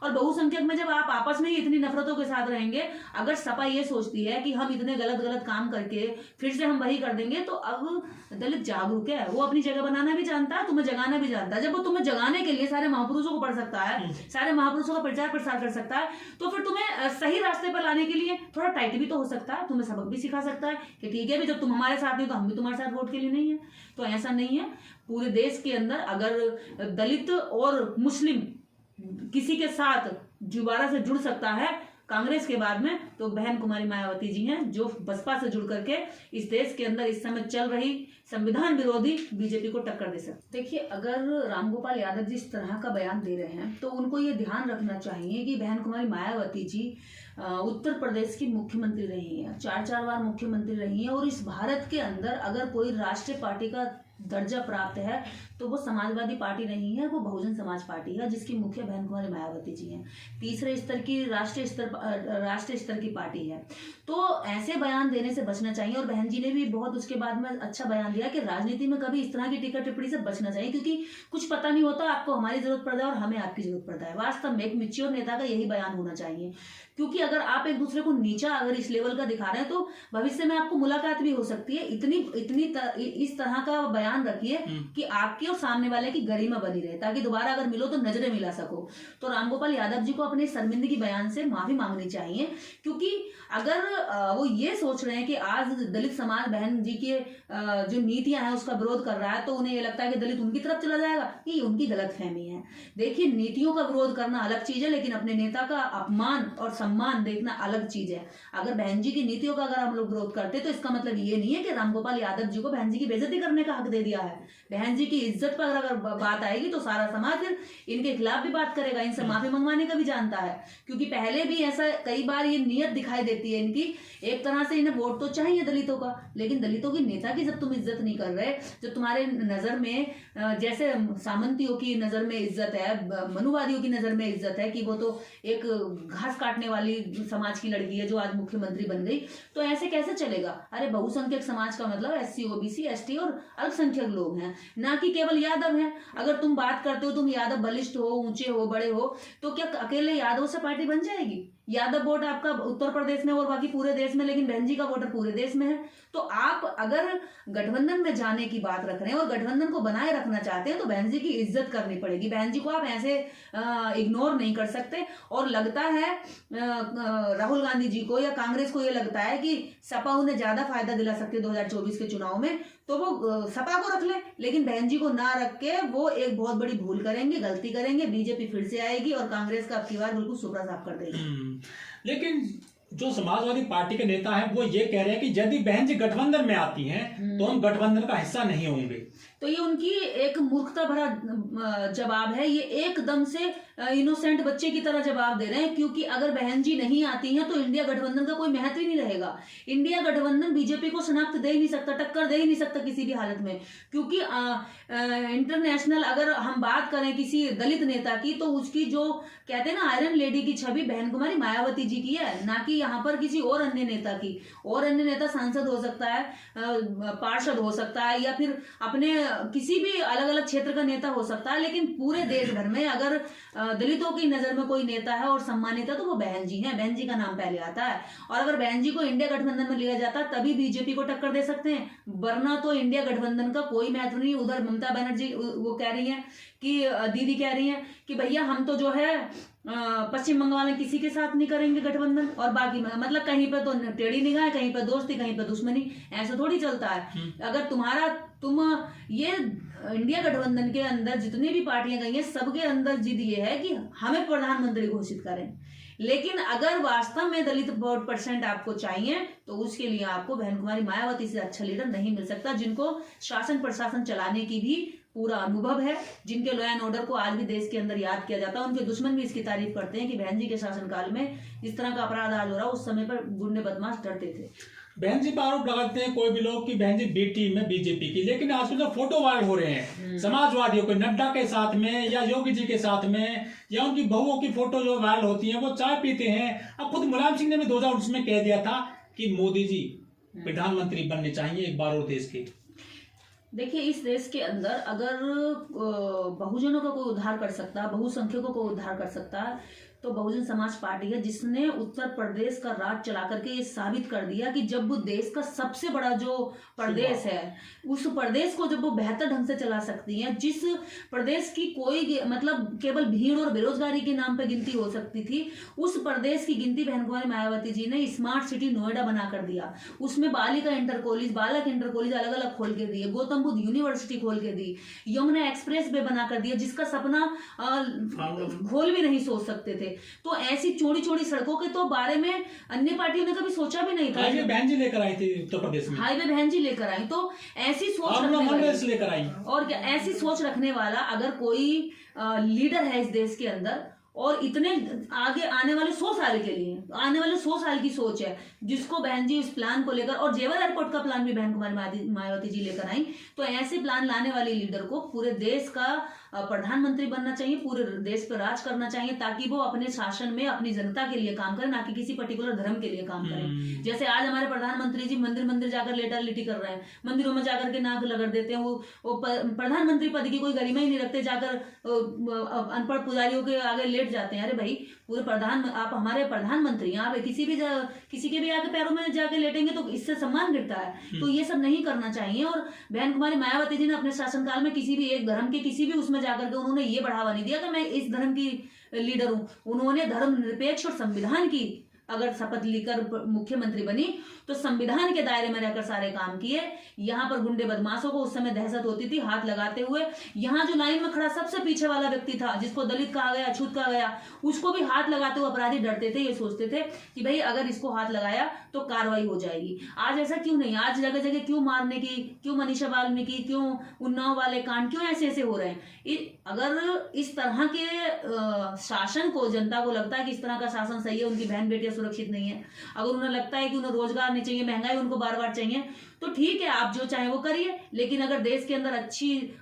और बहुसंख्यक में जब आप आपस में ही इतनी नफरतों के साथ रहेंगे, अगर सपा ये सोचती है कि हम इतने गलत गलत काम करके फिर से हम वही कर देंगे, तो अब दलित जागरूक है, वो अपनी जगह बनाना भी जानता है, तुम्हें जगाना भी जानता है। जब वो तुम्हें जगाने के लिए सारे महापुरुषों को पढ़ सकता है, सारे महापुरुषों का प्रचार प्रसार कर सकता है, तो फिर तुम्हें सही रास्ते पर लाने के लिए थोड़ा टाइट भी तो हो सकता है, तुम्हें सबक भी सिखा सकता है कि ठीक है भी, जब तुम हमारे साथ नहीं तो हम भी तुम्हारे साथ वोट के लिए नहीं है। तो ऐसा नहीं है, पूरे देश के अंदर अगर दलित और मुस्लिम किसी के साथ दोबारा से जुड़ सकता है कांग्रेस के बाद में, तो बहन कुमारी मायावती जी हैं, जो बसपा से जुड़ करके इस देश के अंदर इस समय चल रही संविधान विरोधी बीजेपी को टक्कर दे सकते। देखिए, अगर रामगोपाल यादव जी इस तरह का बयान दे रहे हैं, तो उनको ये ध्यान रखना चाहिए कि बहन कुमारी मायावती जी उत्तर प्रदेश की मुख्यमंत्री रही हैं, 4 बार मुख्यमंत्री रही हैं, और इस भारत के अंदर अगर कोई राष्ट्रीय पार्टी का दर्जा प्राप्त है तो वो समाजवादी पार्टी नहीं है, वो बहुजन समाज पार्टी है, जिसकी मुख्य बहन कुमारी मायावती जी हैं। तीसरे स्तर की राष्ट्रीय स्तर की पार्टी है। तो ऐसे बयान देने से बचना चाहिए, और बहन जी ने भी बहुत उसके बाद में अच्छा बयान दिया कि राजनीति में कभी इस तरह की टीका टिप्पणी से बचना चाहिए, क्योंकि कुछ पता नहीं होता, आपको हमारी जरूरत पड़ता है और हमें आपकी जरूरत पड़ता है। वास्तव में एक मैच्योर नेता का यही बयान होना चाहिए, क्योंकि अगर आप एक दूसरे को नीचा अगर इस लेवल का दिखा रहे हैं, तो भविष्य में आपको मुलाकात भी हो सकती है। इस तरह का बयान रखिए कि आपकी और सामने वाले की गरिमा बनी रहे, ताकि दोबारा अगर मिलो तो नजरें मिला सको। तो रामगोपाल यादव जी को अपने शर्मिंदगी बयान से माफी मांगनी चाहिए, क्योंकि अगर वो ये सोच रहे हैं कि आज दलित समाज बहन जी के जो नीतियां हैं उसका विरोध कर रहा है, तो उन्हें ये लगता है कि दलित उनकी तरफ चला जाएगा, ये उनकी गलतफहमी है। देखिए, नीतियों का विरोध करना अलग चीज है, लेकिन अपने नेता का अपमान और सम्मान देखना अलग चीज है। अगर बहन जी की नीतियों का अगर हम लोग विरोध करते, तो इसका मतलब ये नहीं है कि रामगोपाल यादव जी को बहन जी की बेइज्जती करने का हक दे दिया है। बहन जी की इज्जत पर अगर बात आएगी तो सारा समाज फिर इनके खिलाफ भी बात करेगा, इनसे माफी मंगवाने का भी जानता है, क्योंकि पहले भी ऐसा कई बार ये नियत दिखाई देती है इनकी। एक तरह से इन्हें वोट तो चाहिए दलितों का, लेकिन दलितों की नेता की जब तुम इज्जत नहीं कर रहे, जब तुम्हारे नजर में जैसे सामंतियों की नजर में इज्जत है, मनुवादियों की नजर में इज्जत है कि वो तो एक घास काटने वाली समाज की लड़की है जो आज मुख्यमंत्री बन गई, तो ऐसे कैसे चलेगा। अरे, बहुसंख्यक समाज का मतलब SC OBC ST और अल्पसंख्यक लोग हैं, ना कि केवल यादव हैं। अगर तुम बात करते हो तुम यादव बलिष्ठ हो, ऊंचे हो, बड़े हो, तो क्या अकेले यादव से पार्टी बन जाएगी? यादव वोट आपका उत्तर प्रदेश में और बाकी पूरे देश में, लेकिन बहन जी का वोटर पूरे देश में है। तो आप अगर गठबंधन में जाने की बात रख रहे हैं और गठबंधन को बनाए रखना चाहते हैं, तो बहन जी की इज्जत करनी पड़ेगी। बहन जी को आप ऐसे इग्नोर नहीं कर सकते। और लगता है राहुल गांधी जी को या कांग्रेस को ये लगता है कि सपा उन्हें ज्यादा फायदा दिला सकती है 2024 के चुनाव में, तो वो सपा को रख ले, लेकिन बहन जी को ना रख के वो एक बहुत बड़ी भूल करेंगे, गलती करेंगे, बीजेपी फिर से आएगी और कांग्रेस का अब की बार बिल्कुल सुपड़ा साफ कर देगी। लेकिन जो समाजवादी पार्टी के नेता हैं वो ये कह रहे हैं कि यदि बहन जी गठबंधन में आती हैं तो हम गठबंधन का हिस्सा नहीं होंगे। तो ये उनकी एक मूर्खता भरा जवाब है, ये एकदम से इनोसेंट बच्चे की तरह जवाब दे रहे हैं, क्योंकि अगर बहन जी नहीं आती हैं तो इंडिया गठबंधन का कोई महत्व ही नहीं रहेगा। इंडिया गठबंधन बीजेपी को शनाख्त दे ही नहीं सकता, टक्कर दे ही नहीं सकता किसी भी हालत में, क्योंकि इंटरनेशनल अगर हम बात करें किसी दलित नेता की, तो उसकी जो कहते हैं ना आयरन लेडी की छवि बहन कुमारी मायावती जी की है, ना कि यहाँ पर किसी और अन्य नेता की। और अन्य नेता सांसद हो सकता है, पार्षद हो सकता है, या फिर अपने किसी भी अलग अलग क्षेत्र का नेता हो सकता है, लेकिन पूरे देश भर में अगर दलितों की नजर में कोई नेता है और सम्मानित है तो वो बहन जी हैं। बहन जी का नाम पहले आता है, और अगर बहन जी को इंडिया गठबंधन में लिया जाता तभी बीजेपी को टक्कर दे सकते हैं, वरना तो इंडिया गठबंधन का कोई महत्व नहीं। उधर ममता बनर्जी वो कह रही है कि दीदी कह रही है कि भैया हम तो जो है पश्चिम बंगाल में किसी के साथ नहीं करेंगे गठबंधन, और बाकी मतलब कहीं पे तो टेढ़ी निगाह, कहीं पे दोस्ती, कहीं पे दुश्मनी, ऐसा थोड़ी चलता है। अगर तुम ये इंडिया गठबंधन के अंदर जितनी भी पार्टियां गई हैं, सबके अंदर जिद ये है कि हमें प्रधानमंत्री घोषित करें। लेकिन अगर वास्तव में दलित वोट % आपको चाहिए, तो उसके लिए आपको बहन कुमारी मायावती से अच्छा लीडर नहीं मिल सकता, जिनको शासन प्रशासन चलाने की भी पूरा अनुभव है, जिनके लॉ एंड ऑर्डर को आज भी देश के अंदर याद किया जाता है। उनके दुश्मन भी इसकी तारीफ करते हैं कि बहन जी के शासनकाल में जिस तरह का अपराध आज हो रहा, उस समय पर गुंडे बदमाश डरते थे। बहन जी पर आरोप लगाते हैं कोई भी लोग कि बहन जी बी टीम है बीजेपी की, लेकिन आजकल जो फोटो वायरल हो रहे हैं समाजवादियों के, नड्डा के साथ में या योगी जी के साथ में, या उनकी बहुओं की फोटो जो वायरल होती है, वो चाय पीते हैं। अब खुद मुलायम सिंह ने भी 2019 में कह दिया था कि मोदी जी प्रधानमंत्री बनने चाहिए एक बार और देश के। देखिए, इस देश के अंदर अगर बहुजनों का कोई उद्धार कर सकता है, बहुसंख्यकों को उद्धार कर सकता है, तो बहुजन समाज पार्टी है, जिसने उत्तर प्रदेश का राज चला करके ये साबित कर दिया कि जब वो देश का सबसे बड़ा जो प्रदेश है, उस प्रदेश को जब वो बेहतर ढंग से चला सकती है, जिस प्रदेश की कोई मतलब केवल भीड़ और बेरोजगारी के नाम पे गिनती हो सकती थी, उस प्रदेश की गिनती बहन कुमारी मायावती जी ने स्मार्ट सिटी नोएडा बना कर दिया। उसमें बालिका इंटर कॉलेज, बालक इंटर कॉलेज अलग अलग खोल के दिए, गौतम बुद्ध यूनिवर्सिटी खोल के दी, यमुना एक्सप्रेस वे बना कर दिया, जिसका सपना खोल भी नहीं सोच सकते थे। तो ऐसी चौड़ी चौड़ी सड़कों के तो बारे में अन्य पार्टियों ने कभी सोचा भी नहीं था। हाईवे बहन जी लेकर आई थी उत्तर प्रदेश में, हाईवे बहन जी लेकर आई, तो ऐसी सोच लेकर आई, और क्या ऐसी सोच रखने वाला अगर कोई लीडर है इस देश के अंदर, और इतने आगे आने वाले 100 साल के लिए, आने वाले 100 साल की सोच है, जिसको बहन जी इस प्लान को लेकर, और जेवर एयरपोर्ट का प्लान भी बहन कुमारी मायावती जी लेकर आई, तो ऐसे प्लान लाने वाले लीडर को पूरे देश का प्रधानमंत्री बनना चाहिए, पूरे देश पर राज करना चाहिए, ताकि वो अपने शासन में अपनी जनता के लिए काम करें, ना कि किसी पर्टिकुलर धर्म के लिए काम करें। जैसे आज हमारे प्रधानमंत्री जी मंदिर मंदिर जाकर लेटा लिटी कर रहे हैं, मंदिरों में जाकर के नाक रगड़ देते हैं, वो प्रधानमंत्री पद की कोई गरिमा ही नहीं रखते, जाकर अनपढ़ पुजारियों के आगे लेट जाते हैं। अरे भाई, पूरे आप हमारे प्रधानमंत्री, आप किसी के भी आगे पैरों में जाके लेटेंगे तो इससे सम्मान गिरता है। तो ये सब नहीं करना चाहिए। और बहन कुमारी मायावती जी ने अपने शासनकाल में किसी भी एक धर्म के किसी भी उसमें जाकर के उन्होंने ये बढ़ावा नहीं दिया कि मैं इस धर्म की लीडर हूं। उन्होंने धर्मनिरपेक्ष और संविधान की अगर शपथ लेकर मुख्यमंत्री बनी तो संविधान के दायरे में रहकर सारे काम किए। यहाँ पर गुंडे बदमाशों को उस समय दहशत होती थी हाथ लगाते हुए। यहाँ जो लाइन में खड़ा सबसे पीछे वाला व्यक्ति था, जिसको दलित कहा गया, अछूत कहा गया, उसको भी हाथ लगाते हुए अपराधी डरते थे। ये सोचते थे कि भाई अगर इसको हाथ लगाया तो कार्रवाई हो जाएगी। आज ऐसा क्यों नहीं? आज जगह जगह क्यों मारने की, क्यों मनीषा वाल्मीकि, क्यों उन्नाव वाले कांड, क्यों ऐसे ऐसे हो रहे हैं? अगर इस तरह के शासन को, जनता को लगता है कि इस तरह का शासन सही है, उनकी बहन बेटियां सुरक्षित नहीं है, अगर उन्हें लगता है कि उन्हें रोजगार नहीं चाहिए, महंगाई उनको बार बार चाहिए, तो ठीक है, आप जो चाहे वो करिए। लेकिन अगर देश के अंदर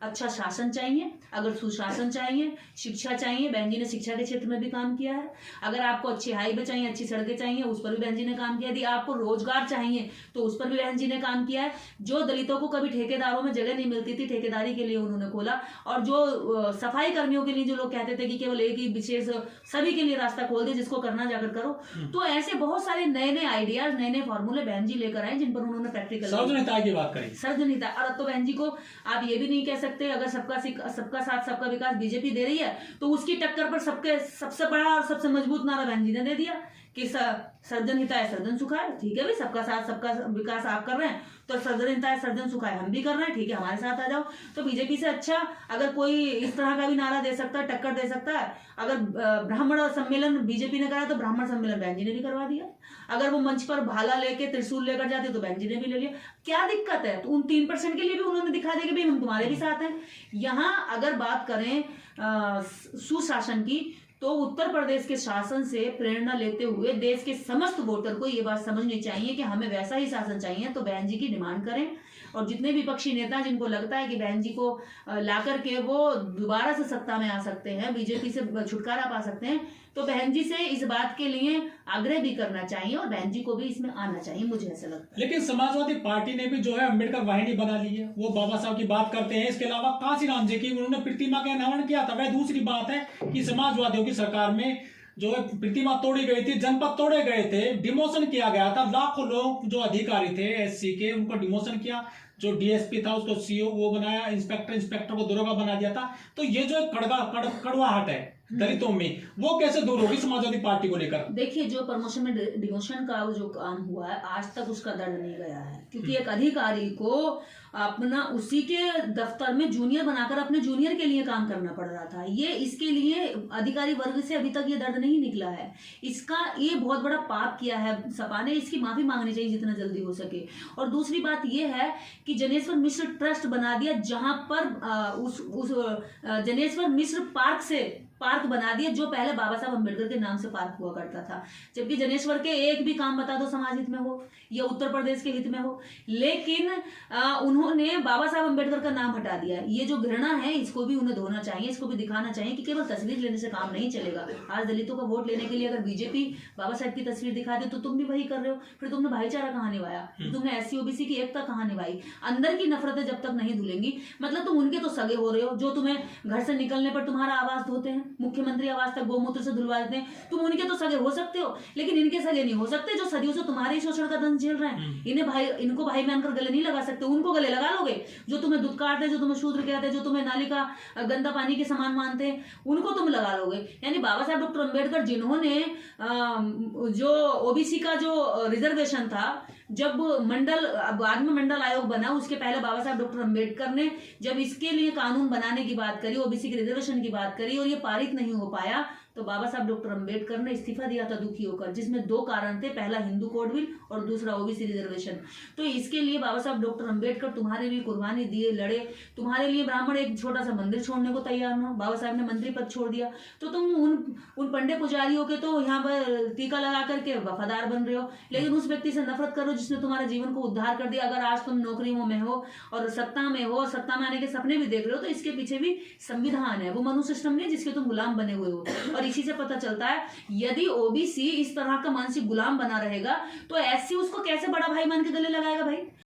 अच्छा शासन चाहिए, अगर सुशासन चाहिए, शिक्षा चाहिए, बहन जी ने शिक्षा के क्षेत्र में भी काम किया है। अगर आपको अच्छी हाईवे चाहिए, अच्छी सड़कें चाहिए, उस पर भी बहन जी ने काम किया। यदि आपको रोजगार चाहिए तो उस पर भी बहन जी ने काम किया है। जो दलितों को कभी ठेकेदारों में जगह नहीं मिलती थी, ठेकेदारी के लिए उन्होंने खोला। और जो सफाई कर्मियों के लिए जो लोग कहते थे कि केवल एक ही विशेष, सभी के लिए रास्ता खोल दे, जिसको करना जाकर करो। तो ऐसे बहुत सारे नए नए आइडियाज, नए नए फॉर्मूले बहन जी लेकर आए, जिन पर उन्होंने प्रैक्टिकल सर्वजनता की बात करें। सर्वजनता। और अब तो बहन जी को आप ये भी नहीं कह सकते, अगर सबका साथ सबका विकास बीजेपी दे रही है तो उसकी टक्कर पर सबसे बड़ा और सबसे मजबूत नारा बहन जी ने दे दिया कि सर्जन हिताय सर्जन सुखाय। ठीक है भाई, सबका साथ सबका विकास आप कर रहे हैं, तो सर्जन हिताय सर्जन सुखाय हम भी कर रहे हैं, ठीक है, हमारे साथ आ जाओ। तो बीजेपी से अच्छा अगर कोई इस तरह का भी नारा दे सकता है, टक्कर दे सकता है, अगर ब्राह्मण सम्मेलन बीजेपी ने कराया तो ब्राह्मण सम्मेलन बहन जी ने भी करवा दिया। अगर वो मंच पर भाला लेके, त्रिशूल लेकर जाते तो बहन जी ने भी ले लिया। क्या दिक्कत है? तो उन 3% के लिए भी उन्होंने दिखा दिया कि भाई हम तुम्हारे भी साथ हैं। यहाँ अगर बात करें सुशासन की, तो उत्तर प्रदेश के शासन से प्रेरणा लेते हुए देश के समस्त वोटर को ये बात समझनी चाहिए कि हमें वैसा ही शासन चाहिए। तो बहन जी की डिमांड करें, और जितने विपक्षी नेता जिनको लगता है कि बहन जी को ला करके वो दोबारा से सत्ता में आ सकते हैं, बीजेपी से छुटकारा पा सकते हैं, तो बहन जी से इस बात के लिए आग्रह भी करना चाहिए और बहन जी को भी इसमें आना चाहिए, मुझे ऐसा लगता है। लेकिन समाजवादी पार्टी ने भी जो है अम्बेडकर वाहिनी बना ली है, वो बाबा साहब की बात करते हैं। इसके अलावा कांसीराम जी की उन्होंने प्रतिमा का अनावरण किया था। वह दूसरी बात है कि समाजवादियों की सरकार में जो है प्रतिमा तोड़ी गई थी, जनपद तोड़े गए थे, डिमोशन किया गया था। लाखों लोग जो अधिकारी थे एससी के, उनको डिमोशन किया। जो डीएसपी था उसको सीओ वो बनाया, इंस्पेक्टर को दरोगा बना दिया था। तो ये जो कड़वाहट है दलितों में, वो कैसे दूर होगी समाजवादी पार्टी को लेकर? देखिए, जो प्रमोशन में डिमोशन का जो काम हुआ है, आज तक उसका दर्द नहीं गया है, क्योंकि एक अधिकारी को अपना उसी के दफ्तर में जूनियर बनाकर अपने जूनियर के लिए काम करना पड़ रहा था। ये इसके लिए अधिकारी वर्ग से अभी तक ये दर्द नहीं निकला है। इसका ये बहुत बड़ा पाप किया है सपा ने, इसकी माफी मांगनी चाहिए जितना जल्दी हो सके। और दूसरी बात ये है कि जनेश्वर मिश्र ट्रस्ट बना दिया, जहां पर उस जनेश्वर मिश्र पार्क बना दिया, जो पहले बाबा साहब अम्बेडकर के नाम से पार्क हुआ करता था। जबकि जनेश्वर के एक भी काम बता दो समाज हित में हो या उत्तर प्रदेश के हित में हो, लेकिन उन्होंने बाबा साहब अम्बेडकर का नाम हटा दिया। ये जो घृणा है, इसको भी उन्हें धोना चाहिए, इसको भी दिखाना चाहिए कि केवल तस्वीर लेने से काम नहीं चलेगा। आज दलितों का वोट लेने के लिए अगर बीजेपी बाबा साहब की तस्वीर दिखा दे तो तुम भी वही कर रहे हो। फिर तुमने भाईचारा कहाँ निभाया? तुमने SC OBC की एकता कहाँ निभाई? अंदर की नफरतें जब तक नहीं धुलेंगी, मतलब तुम उनके तो सगे हो रहे हो जो तुम्हें घर से निकलने पर तुम्हारा आवाज धोते हैं, मुख्यमंत्री आवास तक गोमूत्र से धुलवा देते हैं। तुम उनके तो सगे हो सकते हो, लेकिन इनके सगे नहीं हो सकते जो सदियों से तुम्हारे ही शोषण का दंश झेल रहे हैं। इनको भाई मानकर गले नहीं लगा सकते, उनको गले लगा लोगे जो तुम्हें दुत्कारते, जो तुम्हें शूद्र कहते हैं, जो तुम्हें नाली का गंदा पानी के समान मानते हैं, उनको तुम लगा लोगे। यानी बाबा साहब डॉक्टर अम्बेडकर जिन्होंने जो ओबीसी का जो रिजर्वेशन था, जब बाद में मंडल आयोग बना, उसके पहले बाबा साहब डॉक्टर अम्बेडकर ने जब इसके लिए कानून बनाने की बात करी, ओबीसी के रिजर्वेशन की बात करी और ये पारित नहीं हो पाया, तो बाबा साहब डॉक्टर अम्बेडकर ने इस्तीफा दिया था दुखी होकर, जिसमें 2 कारण थे, पहला हिंदू कोड बिल और दूसरा ओबीसी रिजर्वेशन। तो इसके लिए बाबा साहब डॉक्टर अम्बेडकर तुम्हारे लिए कुर्बानी दिए, लड़े। तुम्हारे लिए ब्राह्मण एक छोटा सा मंदिर छोड़ने को तैयार न हो, बाबा साहब ने मंत्री पद छोड़ दिया, तो तुम उन पंडे पुजारियों के तो यहाँ पर टीका लगा करके वफादार बन रहे हो, लेकिन उस व्यक्ति से नफरत करो जिसने तुम्हारे जीवन को उद्धार कर दिया। अगर आज तुम नौकरियों में हो और सत्ता में हो, सत्ता में आने के सपने भी देख रहे हो, तो इसके पीछे भी संविधान है, वो मनु सिस्टम नहीं है जिसके तुम गुलाम बने हुए हो। और इसी से पता चलता है यदि ओबीसी इस तरह का मानसिक गुलाम बना रहेगा तो एससी उसको कैसे बड़ा भाई मान के गले लगाएगा भाई।